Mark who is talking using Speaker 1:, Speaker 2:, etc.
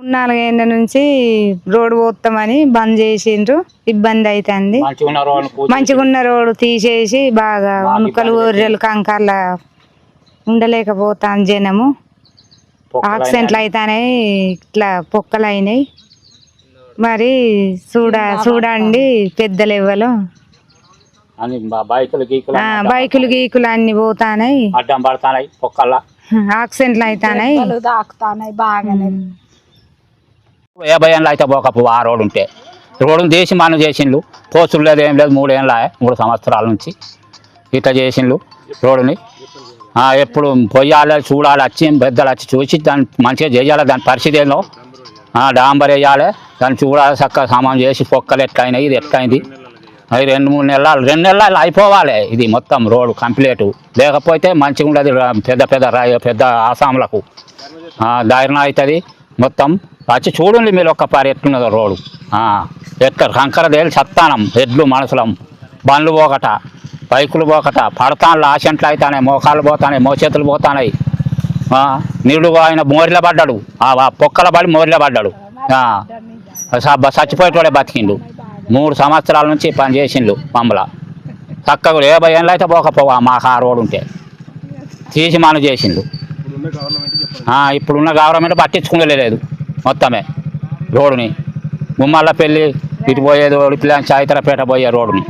Speaker 1: 4 ఏళ్ల నుంచి రోడ్డు పోతామని బంద్ చేసిండ్రు. ఇబ్బంది అవుతుంది. మంచిగా ఉన్న రోడ్డు తీసేసి బాగా ఉనుకలు గొర్రెలు కంకర్ల ఉండలేకపోతాను. జనము యాక్సిడెంట్లు అవుతాయి, ఇట్లా పొక్కలు అయినాయి. మరి చూడండి పెద్దలు ఇవ్వలు బైకులు గీకులు అన్ని పోతాయి, యాక్సిడెంట్లు అవుతాయి.
Speaker 2: ఏ భయంలో అయితే పోకపో ఆ రోడ్డు ఉంటే రోడ్డు చేసి మనం చేసిండ్రు. పోస్టులు లేదు ఏం లేదు. 3 సంవత్సరాల నుంచి ఇట్లా చేసిండ్రు రోడ్డుని. ఎప్పుడు పొయ్యాలి చూడాలి, వచ్చి పెద్దలు వచ్చి చూసి దాన్ని మంచిగా చేయాలి. దాని పరిస్థితి ఏందో డాంబర్ వేయాలి, దాన్ని చూడాలి, చక్కగా సామాన్ చేసి పొక్కలు ఎట్లయినాయి, ఇది ఎట్లయింది. అది 2-3 నెలలు అయిపోవాలి. ఇది మొత్తం రోడ్డు కంప్లీట్. లేకపోతే మంచిగా ఉండదు. పెద్ద ఆసాములకు ధైర్యం అవుతుంది. మొత్తం వచ్చి చూడండి మీరు ఒక్కపారి ఎట్లున్నదో రోడ్డు. ఎట్లా కంకర దేలు సత్తానం, ఎడ్లు మనుషులం, బండ్లు పోకట, బైకులు పోకట, పడతాను ఆశంట్లు అవుతాయి, మోకాళ్ళు పోతాయి, మోచేతులు పోతాయి. నీళ్ళు ఆయన మోరిలో పడ్డాడు, పొక్కల పడి మోరిలో పడ్డాడు. చచ్చిపోయేటోడే బతికిండు. 3 సంవత్సరాల నుంచి పని చేసిండు మమ్మల్ని. చక్కగా 50 ఏళ్ళు అయితే పోకపోవా మాకు ఆ రోడ్డు ఉంటే తీసి మనం చేసిండు. ఇప్పుడున్న గవర్నమెంట్ పట్టించుకునేలేదు మొత్తమే రోడ్డుని. గుమ్మల్ల పెళ్ళి ఇటు పోయేది, ఇట్లా చాయితరపేట పోయే రోడ్డుని